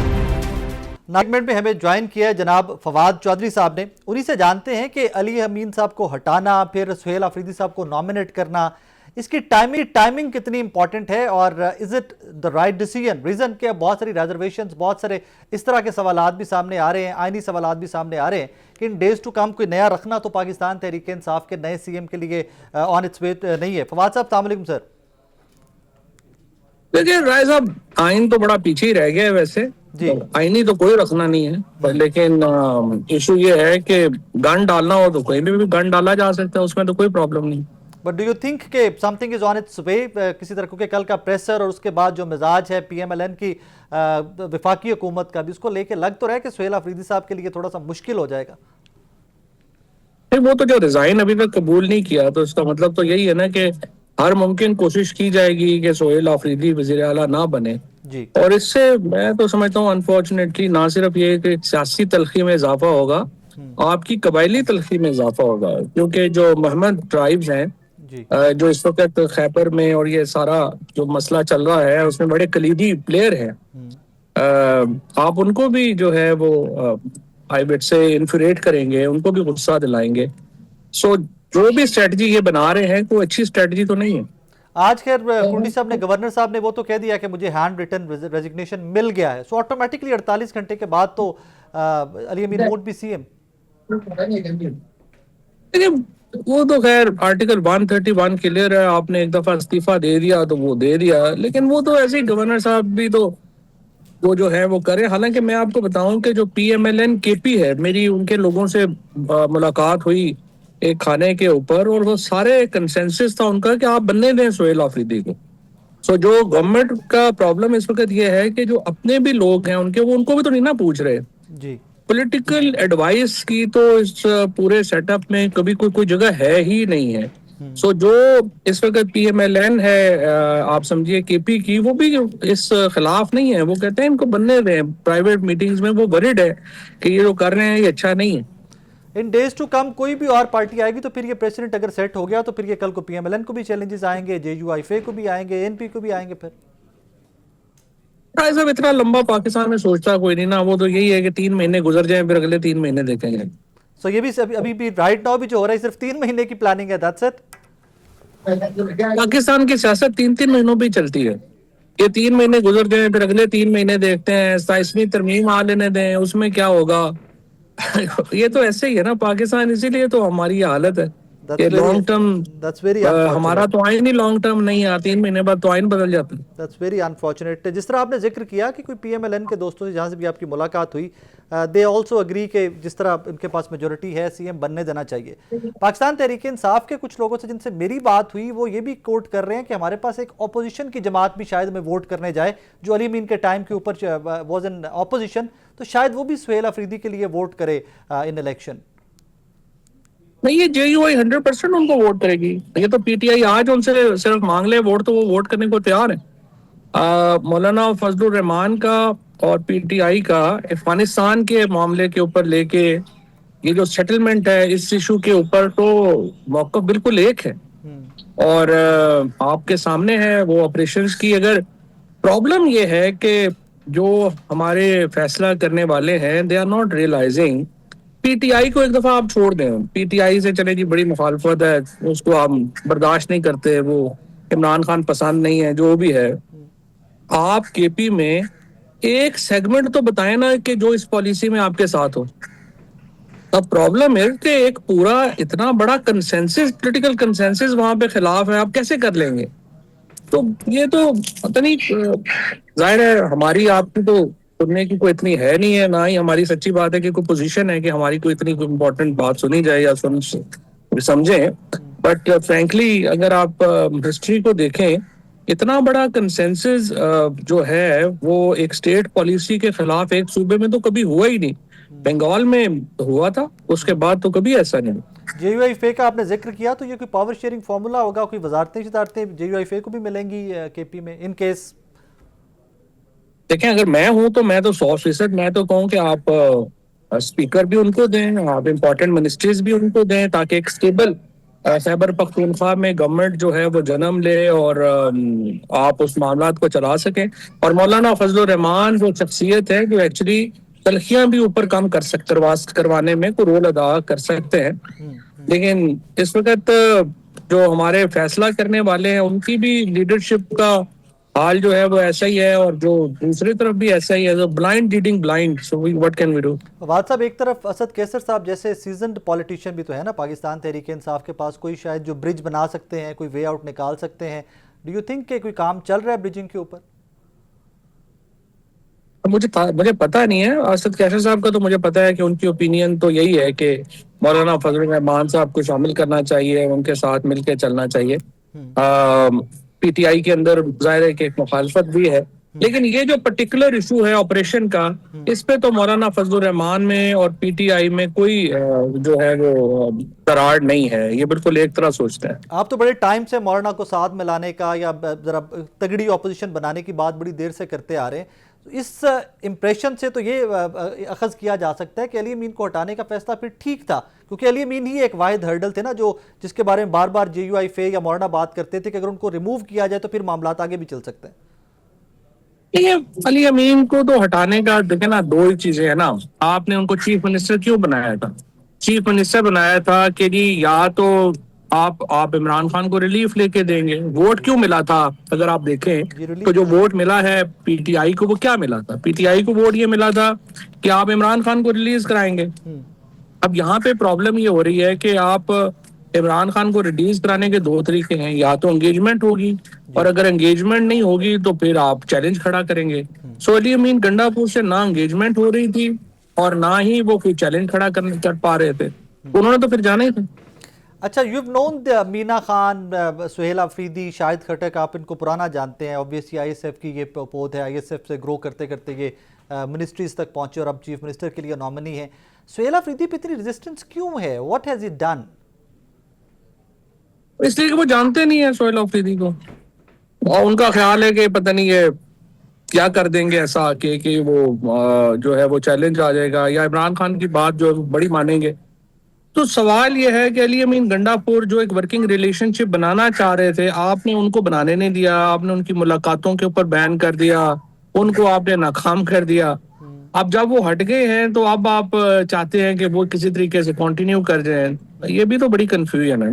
ناگمنٹ میں ہمیں جوائن کیا ہے جناب فواد چودھری صاحب نے. انہی سے جانتے ہیں کہ علی امین صاحب کو ہٹانا, پھر سہیل آفریدی صاحب کو نامنیٹ کرنا, اس کی ٹائمنگ کتنی امپورٹنٹ ہے اور is it the right decision? Reason کہ بہت ساری ریزرویشنز، بہت سارے اس طرح کے سوالات بھی سامنے آ رہے ہیں، آئینی سوالات بھی سامنے آ رہے ہیں کہ ان ڈیز ٹو کم کوئی نیا رکھنا تو پاکستان تحریک انصاف کے نئے سی ایم کے لیے آن اٹس وے نہیں ہے۔ فواد صاحب السلام علیکم سر۔ دیکھیں رائے صاحب، آئین تو بڑا پیچھے ہی رہ گیا ہے ویسے، آئینی تو کوئی رکھنا نہیں ہے، لیکن ایشو یہ ہے کہ گن ڈالنا ہو تو کوئی بھی گن ڈالا جا سکتا ہے، اس میں تو کوئی پرابلم نہیں۔ بٹ ڈو یو تھنک کہ some thing is on its way کسی طرح، کیونکہ کل کا پریسر اور اس کے بعد جو مزاج ہے پی ایم ایل این کی وفاقی حکومت کا بھی، اس کو لے کے لگ تو رہا ہے کہ سہیل آفریدی صاحب کے لیے تھوڑا سا مشکل ہو جائے گا؟ وہ تو جو ریزائن ابھی تک قبول نہیں کیا، تو اس کا مطلب تو یہی ہے نا کہ ہر ممکن کوشش کی جائے گی کہ سہیل آفریدی وزیر اعلیٰ نہ بنے، اور اس سے میں تو سمجھتا ہوں انفارچونیٹلی نہ صرف یہ کہ سیاسی تلخی میں اضافہ ہوگا، آپ کی قبائلی تلخی میں اضافہ ہوگا، کیونکہ جو محمد ٹرائبز ہیں جو اس وقت خیبر میں اور یہ سارا جو مسئلہ چل رہا ہے اس میں بڑے کلیدی پلیئر ہیں، آپ ان کو بھی جو ہے وہ آئی بیٹ سے انفریٹ کریں گے، ان کو بھی غصہ دلائیں گے، سو جو بھی اسٹریٹجی یہ بنا رہے ہیں کوئی اچھی اسٹریٹجی تو نہیں ہے۔ آج خیر کنڈی صاحب نے، گورنر صاحب نے وہ تو کہہ دیا کہ مجھے ہینڈ ریٹن ریزگنیشن مل گیا ہے، سو آٹومیٹکلی 48 گھنٹے کے بعد تو علی امین وونٹ بی سی ایم۔ وہ تو خیر آرٹیکل 131 کلیئر ہے، آپ نے ایک دفعہ استعفیٰ دے دیا تو وہ دے دیا، لیکن وہ تو ایسے ہی گورنر صاحب بھی تو وہ جو ہے وہ کرے۔ حالانکہ میں آپ کو بتاؤں کہ جو پی ایم ایل این کے پی ہے، میری ان کے لوگوں سے ملاقات ہوئی ایک کھانے کے اوپر، اور وہ سارے کنسنسس تھا ان کا کہ آپ بننے دیں سہیل آفریدی کو۔ سو جو گورنمنٹ کا پرابلم اس وقت یہ ہے کہ جو اپنے بھی لوگ ہیں ان کے، وہ ان کو بھی تو نہیں نہ پوچھ رہے۔ جی، پولیٹیکل ایڈوائس کی تو اس پورے سیٹ اپ میں کبھی کوئی جگہ ہے ہی نہیں ہے۔ سو جو اس وقت پی ایم ایل این ہے، آپ سمجھیے کے پی کی، وہ بھی اس خلاف نہیں ہے، وہ کہتے ہیں ان کو بننے دیں۔ پرائیویٹ میٹنگز میں وہ ورڈ ہے کہ یہ جو کر رہے ہیں یہ اچھا نہیں ہے۔ ان ڈیز ٹو کم کوئی بھی اور پارٹی آئے گی تو پھر یہ پریسیڈنٹ اگر سیٹ ہو گیا تو پھر یہ کل کو پی ایم ایل این کو بھی چیلنجز آئیں گے، جے یو آئی فے کو بھی آئیں گے، این پی کو بھی آئیں گے۔ پھر صاحب اتنا لمبا پاکستان میں سوچتا کوئی نہیں نا، وہ تو یہی ہے کہ 3 مہینے گزر جائیں پھر اگلے 3 مہینے دیکھیں گے۔ سو یہ بھی ابھی بھی رائٹ ناؤ بھی جو ہو رہا ہے صرف 3 مہینے کی پلاننگ ہے، دیٹس اٹ۔ پاکستان کی سیاست 3 مہینوں پہ چلتی ہے، یہ 3 مہینے گزر جائیں پھر اگلے 3 مہینے دیکھتے ہیں، 27ویں ترمیم آ لینے دیں، اس میں کیا ہوگا۔ یہ تو ایسے ہی ہے نا پاکستان، اسی لیے تو ہماری یہ حالت ہے کہ لانگ ٹرم ہمارا تو آئین ہی لانگ ٹرم نہیں ہے، 3 مہینے بعد تو آئین بدل جاتا ہے۔ That's very unfortunate. جس طرح آپ نے ذکر کیا کہ کوئی پی ایم ایل این کے دوستوں سے جہاں سے بھی آپ کی ملاقات ہوئی، دے آلسو اگری کہ جس طرح ان کے پاس میجورٹی ہے سی ایم بننے دینا چاہیے۔ پاکستان تحریک انصاف کے کچھ لوگوں سے جن سے میری بات ہوئی وہ یہ بھی کوٹ کر رہے ہیں کہ ہمارے پاس ایک اپوزیشن کی جماعت بھی شاید ہمیں ووٹ کرنے جائے، جو علی امین کے ٹائم کے اوپر واز این اپوزیشن، تو شاید وہ بھی سہیل آفریدی کے لیے ووٹ کرے ان الیکشن۔ نہیں، یہ جے یو آئی 100% ان کو ووٹ کرے گی، یہ تو پی ٹی آئی آج ان سے صرف مانگ لے ووٹ تو وہ ووٹ کرنے کو تیار ہے۔ مولانا فضل الرحمان کا اور پی ٹی آئی کا افغانستان کے معاملے کے اوپر لے کے یہ جو سیٹلمنٹ ہے اس ایشو کے اوپر تو موقف بالکل ایک ہے، اور آپ کے سامنے ہے وہ آپریشنز کی۔ اگر پرابلم یہ ہے کہ جو ہمارے فیصلہ کرنے والے ہیں they are not realising, P T I کو ایک دفعہ آپ چھوڑ دیں، پی ٹی آئی سے چلے جی بڑی مخالفت ہے، اس کو آپ برداشت نہیں کرتے، وہ عمران خان پسند نہیں ہے، جو بھی ہے، آپ کے پی میں ایک سیگمنٹ تو بتائیں نا کہ جو اس پالیسی میں آپ کے ساتھ ہو۔ اب پرابلم ہے کہ ایک پورا اتنا بڑا کنسنسس، پولیٹیکل کنسنسس وہاں پہ خلاف ہے، آپ کیسے کر لیں گے؟ تو یہ تو پتہ نہیں، ظاہر ہے ہماری آپ کی تو سننے کی کوئی اتنی ہے نہیں ہے، نہ ہی ہماری سچی بات ہے کہ کوئی پوزیشن ہے کہ ہماری کوئی اتنی امپورٹنٹ بات سنی جائے یا سمجھیں، بٹ فرینکلی اگر آپ ہسٹری کو دیکھیں، اتنا بڑا کنسنسس جو ہے وہ ایک اسٹیٹ پالیسی کے خلاف ایک صوبے میں تو کبھی ہوا ہی نہیں۔ بنگال میں ہوا تھا، اس کے بعد تو کبھی ایسا نہیں۔ جے یو آئی فے کا آپ نے ذکر کیا، تو یہ کوئی پاور شیئرنگ فارمولا ہوگا، کوئی وزارتیں جے یو آئی فے کو بھی ملیں گی کے پی میں ان کیس؟ دیکھیں اگر میں ہوں تو میں تو 100% میں تو کہوں کہ آپ اسپیکر بھی ان کو دیں، آپ امپورٹنٹ منسٹریز بھی ان کو دیں، تاکہ ایک اسٹیبل خیبر پختونخوا میں گورنمنٹ جو ہے وہ جنم لے اور آپ اس معاملات کو چلا سکیں۔ اور مولانا فضل الرحمان جو شخصیت ہے جو ایکچولی تلخیاں بھی اوپر کم کروانے میں کوئی رول ادا کر سکتے ہیں، لیکن اس وقت جو ہمارے فیصلہ کرنے والے ہیں ان کی بھی لیڈرشپ کا حال جو ہے وہ ایسا ہی ہے, اور جو دوسری طرف بھی ایسا ہی ہے. Blind leading blind, so what can we do؟ Fawad صاحب, ایک طرف اسد کیسر صاحب جیسے سیزنڈ پولیٹیشین بھی تو ہے نا پاکستان تحریک انصاف کے پاس, کوئی شاید جو برج بنا سکتے ہیں, کوئی وے آؤٹ نکال سکتے ہیں. ڈو یو تھنک کہ کوئی کام چل رہا ہے برجنگ کے اوپر؟ مجھے پتا نہیں ہے. اسد کیسر صاحب کا تو مجھے پتا ہے کہ ان کی اوپینین تو یہی ہے کہ مولانا فضل الرحمان صاحب کو شامل کرنا چاہیے, ان کے ساتھ مل کے چلنا چاہیے. پی ٹی آئی کے اندر ظاہر ہے کہ ایک مخالفت بھی ہے, لیکن یہ جو پرٹیکولر ایشو ہے آپریشن کا, اس پہ تو مولانا فضل الرحمان میں اور پی ٹی آئی میں کوئی جو ہے وہ قرار نہیں ہے. یہ بالکل ایک طرح سوچتا ہے. آپ تو بڑے ٹائم سے مولانا کو ساتھ میں لانے کا یا ذرا تگڑی اپوزیشن بنانے کی بات بڑی دیر سے کرتے آ رہے ہیں. اس امپریشن سے تو یہ اخذ کیا جا سکتا ہے کہ علی امین کو ہٹانے کا فیصلہ پھر ٹھیک تھا, کیونکہ علی امین ہی ایک واحد ہرڈل تھے نا جس کے بارے میں بار بار جے یو آئی فے یا مولانا بات کرتے تھے کہ اگر ان کو ریموو کیا جائے تو پھر معاملات آگے بھی چل سکتے ہیں. یہ علی امین کو تو ہٹانے کا دیکھیں نا, دو ہی چیزیں ہیں نا. آپ نے ان کو چیف منسٹر کیوں بنایا تھا؟ چیف منسٹر بنایا تھا کہ جی یا تو آپ عمران خان کو ریلیف لے کے دیں گے. ووٹ کیوں ملا تھا اگر آپ دیکھیں تو جو ووٹ ملا ہے پی ٹی آئی کو, وہ کیا ملا تھا؟ پی ٹی آئی کو ووٹ یہ ملا تھا کہ آپ عمران خان کو ریلیز کرائیں گے. اب یہاں پہ پرابلم یہ ہو رہی ہے کہ آپ عمران خان کو ریلیز کرانے کے دو طریقے ہیں, یا تو انگیجمنٹ ہوگی, اور اگر انگیجمنٹ نہیں ہوگی تو پھر آپ چیلنج کھڑا کریں گے. سو علی امین گنڈا پور سے نہ انگیجمنٹ ہو رہی تھی اور نہ ہی وہ کوئی چیلنج کھڑا کر پا رہے تھے, انہوں نے تو پھر جانا ہی تھا. اچھا, یو ہیو نون مینا خان, سہیل آفریدی, شاہد خٹک, آپ ان کو پرانا جانتے ہیں. اوبویسلی آئی ایس ایف کی یہ پود ہے, آئی ایس ایف سے گرو کرتے کرتے یہ منسٹریز تک پہنچے اور اب چیف منسٹر کے لیے نامنی ہیں. سہیل آفریدی پہ اتنی ریزسٹنس کیوں ہے؟ What has it done? اس لیے کہ وہ جانتے نہیں ہیں سہیل آفریدی کو, اور ان کا خیال ہے کہ پتہ نہیں یہ کیا کر دیں گے ایسا کہ وہ جو ہے وہ چیلنج آ جائے گا, یا عمران خان کی بات جو بڑی مانیں گے. تو سوال یہ ہے کہ علی امین گنڈا پور جو ایک ورکنگ ریلیشن شپ بنانا چاہ رہے تھے, آپ نے ان کو بنانے نہیں دیا. آپ نے ان کی ملاقاتوں کے اوپر بین کر دیا, ان کو آپ نے ناکام کر دیا. اب جب وہ ہٹ گئے ہیں تو اب آپ چاہتے ہیں کہ وہ کسی طریقے سے کنٹینیو کر جائیں. یہ بھی تو بڑی کنفیوژن ہے.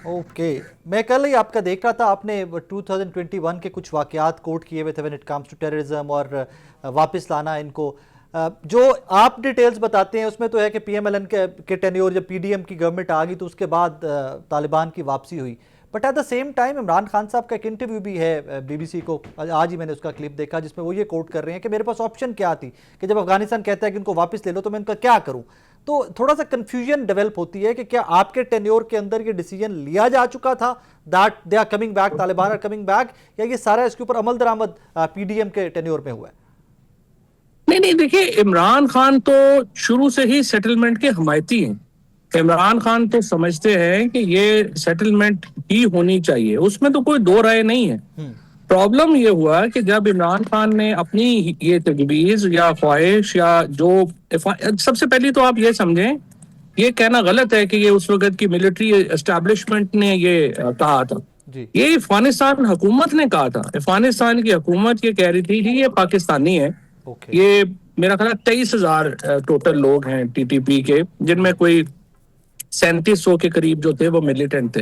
اوکے, میں کل ہی آپ کا دیکھ رہا تھا, آپ نے 2021 کے کچھ واقعات کوٹ کیے ہوئے تھے when it comes to terrorism اور واپس لانا ان کو. جو آپ ڈیٹیلز بتاتے ہیں اس میں تو ہے کہ پی ایم ایل این کے ٹینیور جب پی ڈی ایم کی گورنمنٹ آ گئی تو اس کے بعد طالبان کی واپسی ہوئی. But at the same time Imran Khan صاحب کا ایک انٹرویو بھی ہے بی بی سی کو, آج ہی میں نے اس کا کلپ دیکھا, جس میں وہ یہ کوٹ کر رہے ہیں کہ میرے پاس آپشن کیا تھی کہ جب افغانستان کہتا ہے کہ ان کو واپس لے لو تو میں ان کا کیا کروں. تو تھوڑا سا کنفیوژن ڈیولپ ہوتی ہے کہ کیا آپ کے ٹینیور کے اندر یہ ڈیسیجن لیا جا چکا تھا that they are coming back, Taliban are coming back, یا یہ سارا اس کے اوپر عمل درآمد پی ڈی ایم کے ٹینیور میں ہوا ہے؟ نہیں دیکھیے, عمران خان تو شروع سے ہی سیٹلمنٹ کے حمایتی ہیں. عمران خان تو سمجھتے ہیں کہ یہ سیٹلمنٹ ہی ہونی چاہیے, اس میں تو کوئی دو رائے نہیں ہے. پرابلم یہ ہوا کہ جب عمران خان نے اپنی یہ تجویز یا خواہش یا جو سب سے پہلی تو آپ یہ سمجھیں, یہ کہنا غلط ہے کہ یہ اس وقت کی ملٹری اسٹیبلشمنٹ نے یہ کہا تھا. یہ افغانستان حکومت نے کہا تھا. افغانستان کی حکومت یہ کہہ رہی تھی کہ یہ پاکستانی ہے. یہ میرا خیال 23,000 ٹوٹل لوگ ہیں ٹی ٹی پی کے, جن میں کوئی 3700 کے قریب جو تھے وہ ملیٹنٹ تھے.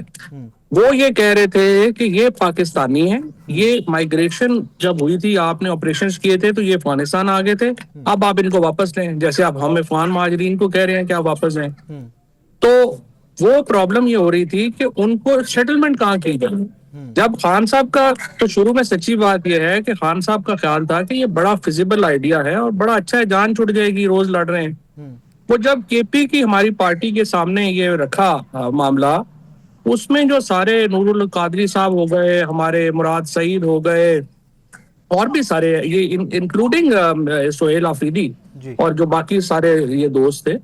وہ یہ کہہ رہے تھے کہ یہ پاکستانی ہیں. یہ مائگریشن جب ہوئی تھی, آپ نے آپریشنز کیے تھے تو یہ افغانستان آ گئے تھے, اب آپ ان کو واپس لیں, جیسے اب ہم افغان مہاجرین کو کہہ رہے ہیں کہ آپ واپس لیں. تو وہ پرابلم یہ ہو رہی تھی کہ ان کو سیٹلمنٹ کہاں کی جائے. جب خان صاحب کا تو شروع میں سچی بات یہ ہے کہ خان صاحب کا خیال تھا کہ یہ بڑا فیزیبل آئیڈیا ہے اور بڑا اچھا ہے, جان چھوٹ جائے گی, روز لڑ رہے ہیں. وہ جب کے پی کی ہماری پارٹی کے سامنے یہ رکھا معاملہ, اس میں جو سارے نور القادری صاحب ہو گئے, ہمارے مراد سعید ہو گئے, اور بھی سارے, یہ انکلوڈنگ سہیل آفریدی اور جو باقی سارے یہ دوست تھے,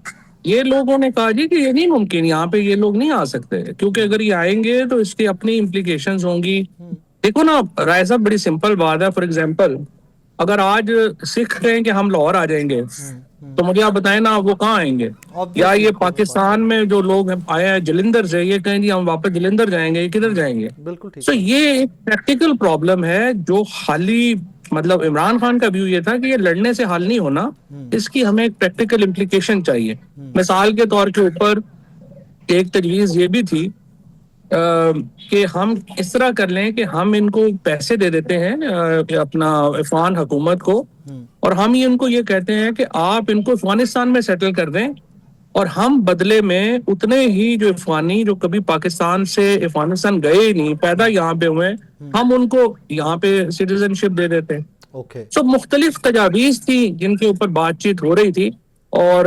یہ لوگوں نے کہا جی کہ یہ نہیں ممکن, یہاں پہ یہ لوگ نہیں آ سکتے, کیونکہ اگر یہ آئیں گے تو اس کی اپنی امپلیکیشنز ہوں گی. دیکھو نا رائے صاحب, بڑی سمپل بات ہے. فار ایگزامپل, اگر آج سکھ کہیں کہ ہم لاہور آ جائیں گے تو مجھے آپ بتائیں نا وہ کہاں آئیں گے؟ یا یہ پاکستان میں جو لوگ آئے ہیں جلندر سے, یہ کہیں جی ہم واپس جلندر جائیں گے, یہ کدھر جائیں گے؟ سو یہ ایک پریکٹیکل پرابلم ہے جو خالی مطلب عمران خان کا ویو یہ تھا کہ یہ لڑنے سے حل نہیں ہونا, اس کی ہمیں ایک پریکٹیکل امپلیکیشن چاہیے. مثال کے طور کے اوپر ایک تجویز یہ بھی تھی کہ ہم اس طرح کر لیں کہ ہم ان کو پیسے دے دیتے ہیں اپنا افغان حکومت کو، اور ہم ہی ان کو یہ کہتے ہیں کہ آپ ان کو افغانستان میں سیٹل کر دیں، اور ہم بدلے میں اتنے ہی جو افغانی جو کبھی پاکستان سے افغانستان گئے ہی نہیں، پیدا یہاں پہ ہوئے، ہم ان کو یہاں پہ سٹیزن شپ دے دیتے ہیں۔ اوکے، سب مختلف تجاویز تھی جن کے اوپر بات چیت ہو رہی تھی، اور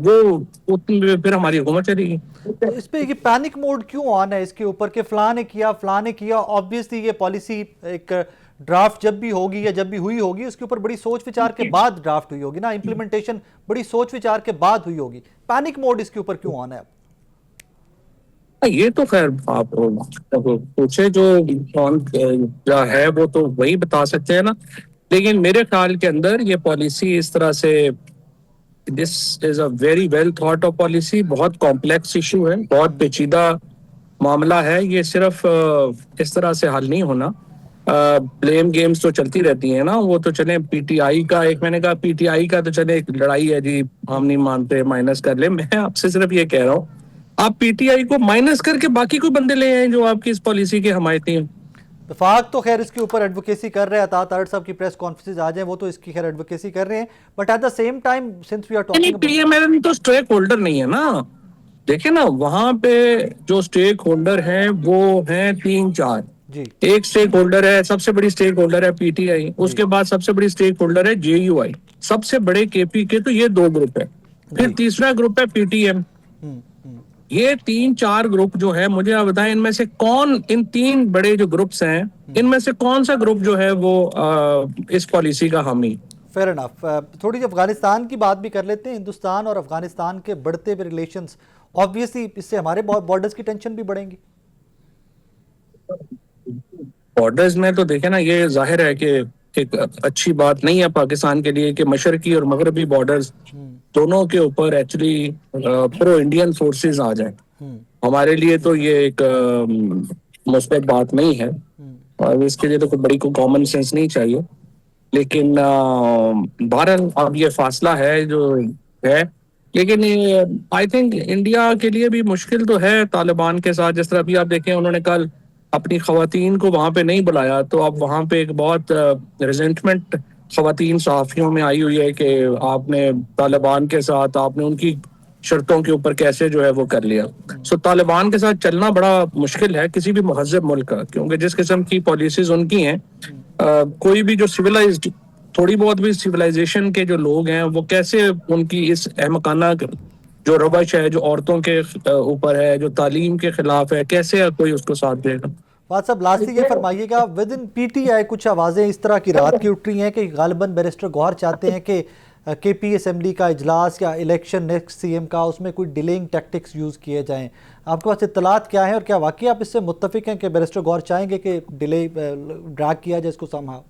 وہ پھر ہماری حکومت چلی گئی۔ تو اس پہ یہ پینک موڈ کیوں آنا ہے اس کے اوپر کہ فلاں نے کیا فلاں نے کیا؟ آبویسلی یہ پالیسی ایک ڈرافٹ جب بھی ہوگی یا جب بھی ہوئی ہوگی اس کے اوپر بڑی سوچ وچار کے بعد ڈرافٹ ہوئی ہوگی نا، امپلیمنٹیشن بڑی سوچ وچار کے بعد ہوئی ہوگی، پینک موڈ اس کے اوپر کیوں آنا ہے اب؟ یہ تو خیر آپ پوچھے جو کون کیا ہے وہ تو وہی بتا سکتے ہیں نا، لیکن میرے خیال کے اندر یہ پالیسی اس طرح سے this is a very well thought of policy, بہت کمپلیکس ایشو ہے، بہت پیچیدہ معاملہ ہے، یہ صرف اس طرح سے حل نہیں ہونا۔ بلیم گیمز تو چلتی رہتی ہیں نا، وہ تو چلیں پی ٹی آئی کا ایک، میں نے کہا پی ٹی آئی کا تو چلے ایک لڑائی ہے جی، ہم نہیں مانتے، مائنس کر لیں۔ میں آپ سے صرف یہ کہہ رہا ہوں آپ پی ٹی آئی کو مائنس کر کے باقی کوئی بندے لے آئیں جو آپ کی اس پالیسی کے حمایتی ہیں۔ وفاق تو خیر اس کے اوپر ایڈوکیسی کر رہے ہیں، عطا ارٹ صاحب کی پریس کانفرنسز آ جائیں وہ تو اس کی خیر ایڈوکیسی کر رہے ہیں، but at the same time since we are talking P M L تو اسٹیک ہولڈر نہیں ہے نا، دیکھیں نا وہاں پہ جو اسٹیک ہولڈر ہیں وہ ہیں 3-4۔ جی ایک اسٹیک ہولڈر ہے، سب سے بڑی اسٹیک ہولڈر ہے پی ٹی آئی، اس کے بعد سب سے بڑی اسٹیک ہولڈر ہے جے یو آئی، سب سے بڑے کے پی کے، تو یہ 2 گروپ ہے، پھر جی تیسرا گروپ ہے پی ٹی ایم۔ یہ 3-4 گروپ جو ہے، مجھے آپ بتائیں ان میں سے کون، ان 3 بڑے جو گروپس ہیں ان میں سے کون سا گروپ جو ہے وہ اس پالیسی کا حامی؟ Fair enough. تھوڑی سی افغانستان کی بات بھی کر لیتے ہیں، ہندوستان اور افغانستان کے بڑھتے ہوئے ریلیشنز، آبویسلی اس سے ہمارے بارڈرز کی ٹینشن بھی بڑھیں گی۔ بارڈرز میں تو دیکھیں نا، یہ ظاہر ہے کہ ایک اچھی بات نہیں ہے پاکستان کے لیے کہ مشرقی اور مغربی بارڈرز دونوں کے اوپر ایکچولی پرو انڈین فورسز آ جائیں، ہمارے لیے تو یہ ایک مثبت بات نہیں ہے، اور اس کے لیے تو کوئی بڑی کوئی کامن سینس نہیں چاہیے، لیکن بہرحال اب یہ فاصلہ ہے جو ہے، لیکن آئی تھنک انڈیا کے لیے بھی مشکل تو ہے طالبان کے ساتھ، جس طرح ابھی آپ دیکھیں انہوں نے کل اپنی خواتین کو وہاں پہ نہیں بلایا، تو اب وہاں پہ ایک بہت ریزنٹمنٹ خواتین صحافیوں میں آئی ہوئی ہے کہ آپ نے طالبان کے ساتھ، آپ نے ان کی شرطوں کے اوپر کیسے جو ہے وہ کر لیا۔ سو طالبان کے ساتھ چلنا بڑا مشکل ہے کسی بھی مہذب ملک کا، کیونکہ جس قسم کی پالیسیز ان کی ہیں، کوئی بھی جو سویلائزڈ، تھوڑی بہت بھی سویلائزیشن کے جو لوگ ہیں وہ کیسے ان کی اس احمقانہ جو روش ہے، جو عورتوں کے اوپر ہے، جو تعلیم کے خلاف ہے، کیسے کوئی اس کو ساتھ دے گا؟ بات صاحب لاسٹلی یہ فرمائیے گا، ود ان پی ٹی آئی کچھ آوازیں اس طرح کی رات کی اٹھ رہی ہیں کہ غالباً بیرسٹر گوہر چاہتے ہیں کہ کے پی اسمبلی کا اجلاس یا الیکشن نیکسٹ سی ایم کا، اس میں کوئی ڈیلینگ ٹیکٹکس یوز کیے جائیں، آپ کے پاس اطلاعات کیا ہیں، اور کیا واقعی آپ اس سے متفق ہیں کہ بیرسٹر گوہر چاہیں گے کہ ڈیلے ڈریگ کیا جائے اس کو سمہاؤ؟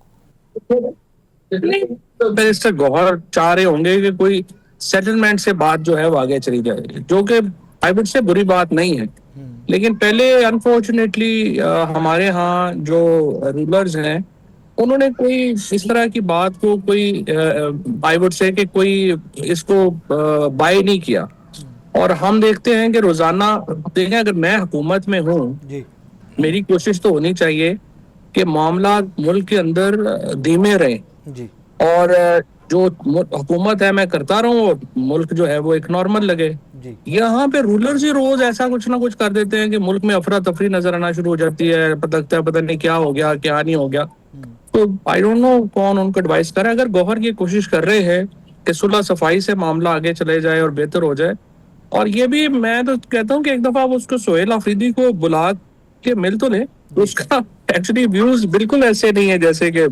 بیرسٹر گوہر چاہ رہے ہوں گے کہ کوئی سیٹلمنٹ سے بات جو ہے وہ آگے چلی جائے، جو کہ آئی وڈ سے بری بات نہیں ہے، لیکن پہلے انفارچونیٹلی ہمارے ہاں جو رولرز ہیں انہوں نے کوئی اس طرح کی بات کو کوئی آئی وڈ سے کہ کوئی اس کو بائی نہیں کیا، اور ہم دیکھتے ہیں کہ روزانہ دیکھیں، اگر میں حکومت میں ہوں جی میری کوشش تو ہونی چاہیے کہ معاملات ملک کے اندر دھیمے رہیں، جی اور جو حکومت ہے میں کرتا رہوں، اور ملک جو ہے وہ ایک نارمل لگے۔ جی یہاں پہ رولرز ہی روز ایسا کچھ نہ کچھ کر دیتے ہیں کہ ملک میں افراتفری نظر آنا شروع ہو جاتی ہے، لگتا ہے پتہ نہیں کیا ہو گیا کیا نہیں ہو گیا، تو آئی ڈونٹ نو کون ان کو ایڈوائز کرے۔ اگر گوہر یہ کوشش کر رہے ہیں کہ صلح صفائی سے معاملہ آگے چلے جائے اور بہتر ہو جائے، اور یہ بھی میں تو کہتا ہوں کہ ایک دفعہ اس کو سہیل آفریدی کو بلا کے مل تو لے، اس کا ایکچولی ویوز بالکل ایسے نہیں ہے جیسے کہ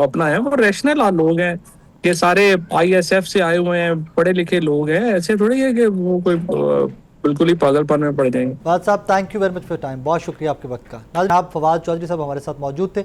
اپنا ہے، وہ ریشنل لوگ ہیں، یہ سارے آئی ایس ایف سے آئے ہوئے ہیں، پڑھے لکھے لوگ ہیں، ایسے تھوڑی ہے کہ وہ کوئی بالکل ہی پاگل پن میں پڑ جائیں گے۔ فواد صاحب thank you very much for time, بہت شکریہ آپ کے وقت کا۔ ناظرین، آپ فواد چودھری صاحب ہمارے ساتھ موجود تھے۔